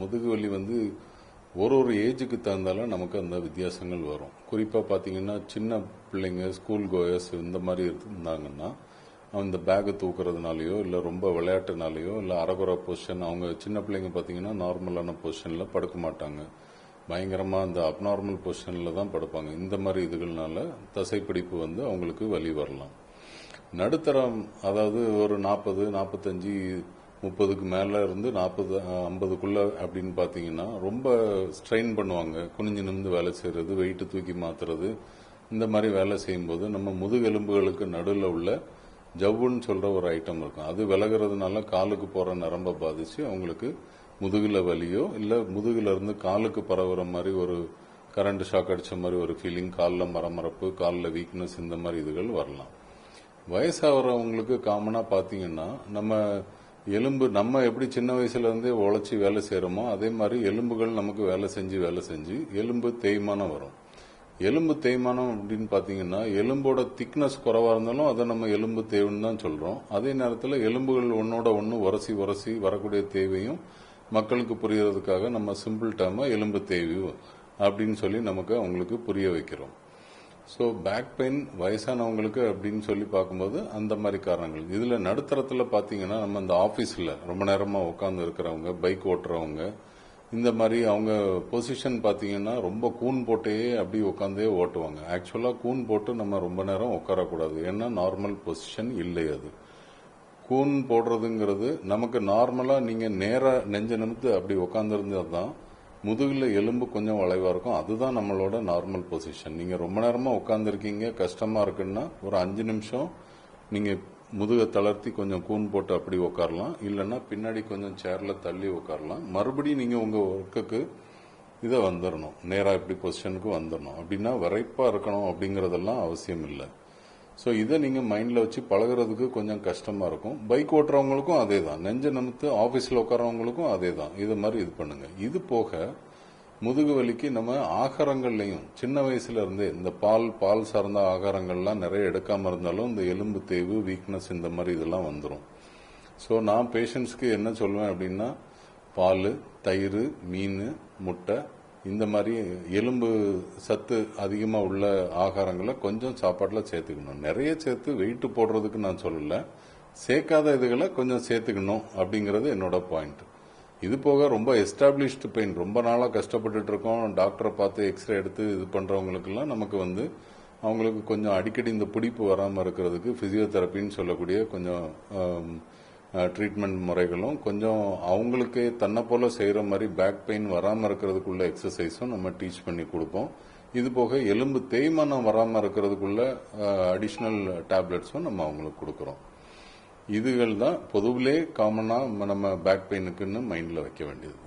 முதுகு வலி வந்து ஒரு ஏஜுக்கு தகுந்தாலும் நமக்கு அந்த வித்தியாசங்கள் வரும். குறிப்பாக பார்த்தீங்கன்னா சின்ன பிள்ளைங்க, ஸ்கூல் கோயர்ஸ் இந்த மாதிரி இருந்தாங்கன்னா அந்த பேக்கை தூக்குறதுனாலையோ இல்லை ரொம்ப விளையாட்டுனாலையோ இல்லை அரைகுறை பொசிஷன், அவங்க சின்ன பிள்ளைங்க பார்த்தீங்கன்னா நார்மலான பொசிஷனில் படுக்க மாட்டாங்க, பயங்கரமாக அந்த அப்நார்மல் பொசிஷனில் தான் படுப்பாங்க. இந்த மாதிரி இதுகள்னால தசைப்பிடிப்பு வந்து அவங்களுக்கு வலி வரலாம். நடுத்தரம், அதாவது ஒரு 40, 45, 30க்கு மேலே இருந்து 40, 50க்குள்ள அப்படின்னு பார்த்தீங்கன்னா ரொம்ப ஸ்ட்ரெயின் பண்ணுவாங்க. குனிஞ்சு நிமிந்து வேலை செய்கிறது, வெயிட்டு தூக்கி மாற்றுறது, இந்த மாதிரி வேலை செய்யும்போது நம்ம முதுகெலும்புகளுக்கு நடுவில் உள்ள ஜவ்வுன்னு சொல்கிற ஒரு ஐட்டம் இருக்கும். அது விலகிறதுனால காலுக்கு போகிற நரம்பை பாதித்து அவங்களுக்கு முதுகில் வலியோ இல்லை முதுகில் இருந்து காலுக்கு பரவுற மாதிரி ஒரு கரண்ட் ஷாக் அடித்த மாதிரி ஒரு ஃபீலிங், காலில் மரமரப்பு, காலில் வீக்னஸ், இந்த மாதிரி இதுகள் வரலாம். வயசாகிறவங்களுக்கு காமனாக பார்த்தீங்கன்னா நம்ம எலும்பு, நம்ம எப்படி சின்ன வயசுலேருந்தே உழைச்சி வேலை செய்கிறோமோ அதே மாதிரி எலும்புகள் நமக்கு வேலை செஞ்சு எலும்பு தேய்மானம் வரும். எலும்பு தேய்மானம் அப்படின்னு பார்த்தீங்கன்னா எலும்போட திக்னஸ் குறைவாக இருந்தாலும் அதை நம்ம எலும்பு தேய்வுன்னு தான் சொல்கிறோம். அதே நேரத்தில் எலும்புகள் ஒன்னோட ஒன்று உரசி வரக்கூடிய தேவையும் மக்களுக்கு புரியறதுக்காக நம்ம சிம்பிள் டேர்மாக எலும்பு தேய்வு அப்படின்னு சொல்லி நமக்கு அவங்களுக்கு புரிய வைக்கிறோம். ஸோ பேக் பெயின் வயசானவங்களுக்கு அப்படின்னு சொல்லி பார்க்கும்போது அந்த மாதிரி காரணங்கள். இதில் நடுத்தரத்தில் பார்த்தீங்கன்னா நம்ம இந்த ஆஃபீஸில் ரொம்ப நேரமாக உட்காந்து இருக்கிறவங்க, பைக் ஓட்டுறவங்க, இந்த மாதிரி அவங்க பொசிஷன் பார்த்தீங்கன்னா ரொம்ப கூன் போட்டே அப்படி உட்காந்தே ஓட்டுவாங்க. ஆக்சுவலாக கூன் போட்டு நம்ம ரொம்ப நேரம் உட்காரக்கூடாது, ஏன்னா நார்மல் பொசிஷன் இல்லை. அது கூன் போடுறதுங்கிறது நமக்கு நார்மலாக நீங்கள் நேராக நெஞ்ச நிமித்து அப்படி உட்காந்துருந்தது தான் முதுகில் எலும்பு கொஞ்சம் வளைவாக இருக்கும். அதுதான் நம்மளோட நார்மல் பொசிஷன். நீங்கள் ரொம்ப நேரமாக உட்காந்துருக்கீங்க, கஷ்டமாக இருக்குன்னா ஒரு 5 நிமிஷம் நீங்கள் முதுகை தளர்த்தி கொஞ்சம் கூன் போட்டு அப்படி உட்காரலாம், இல்லைன்னா பின்னாடி கொஞ்சம் சேரில் தள்ளி உட்காரலாம். மறுபடியும் நீங்கள் உங்கள் ஒர்க்குக்கு இதை வந்துடணும், நேராக இப்படி பொசிஷனுக்கு வந்துடணும். அப்படின்னா விரைப்பாக இருக்கணும் அப்படிங்கிறதெல்லாம் அவசியம் இல்லை. ஸோ இதை நீங்கள் மைண்டில் வச்சு பழகிறதுக்கு கொஞ்சம் கஷ்டமாக இருக்கும். பைக் ஓட்டுறவங்களுக்கும் அதே தான், நெஞ்ச நிமித்து ஆஃபீஸில் உட்காரவங்களுக்கும் அதே தான். இது மாதிரி இது பண்ணுங்க. இது போக முதுகு வலிக்கு நம்ம ஆகாரங்கள்லையும் சின்ன வயசுல இருந்தே இந்த பால் சார்ந்த ஆகாரங்கள்லாம் நிறைய எடுக்காமல் இருந்தாலும் இந்த எலும்பு தேய்வு, வீக்னஸ், இந்த மாதிரி இதெல்லாம் வந்துடும். ஸோ நான் பேஷண்ட்ஸ்க்கு என்ன சொல்லுவேன் அப்படின்னா, பால், தயிர், மீன், முட்டை, இந்த மாதிரி எலும்பு சத்து அதிகமாக உள்ள ஆகாரங்களை கொஞ்சம் சாப்பாட்டில் சேர்த்துக்கணும். நிறைய சேர்த்து வெயிட்டு போடுறதுக்கு நான் சொல்லலை, சேர்க்காத இதுகளை கொஞ்சம் சேர்த்துக்கணும் அப்படிங்கிறது என்னோட பாயிண்ட். இது போக ரொம்ப எஸ்டாப்ளிஷ்டு பெயின், ரொம்ப நாளாக கஷ்டப்பட்டுட்டு இருக்கோம், டாக்டரை பார்த்து எக்ஸ்ரே எடுத்து இது பண்ணுறவங்களுக்கெல்லாம் நமக்கு வந்து அவங்களுக்கு கொஞ்சம் அடிக்கடி இந்த பிடிப்பு வராமல் இருக்கிறதுக்கு ஃபிசியோதெரப்பின்னு சொல்லக்கூடிய கொஞ்சம் ட்ரீட்மெண்ட் முறைகளும், கொஞ்சம் அவங்களுக்கு தன்னை போல செய்கிற மாதிரி பேக் பெயின் வராமல் இருக்கிறதுக்குள்ள எக்ஸசைஸும் நம்ம டீச் பண்ணி கொடுப்போம். இது போக எலும்பு தேய்மானம் வராமல் இருக்கிறதுக்குள்ள அடிஷ்னல் டேப்லெட்ஸும் நம்ம அவங்களுக்கு கொடுக்குறோம். இதுகள் தான் பொதுவிலே காமனாக நம்ம பேக் பெயினுக்குன்னு மைண்டில் வைக்க வேண்டியது.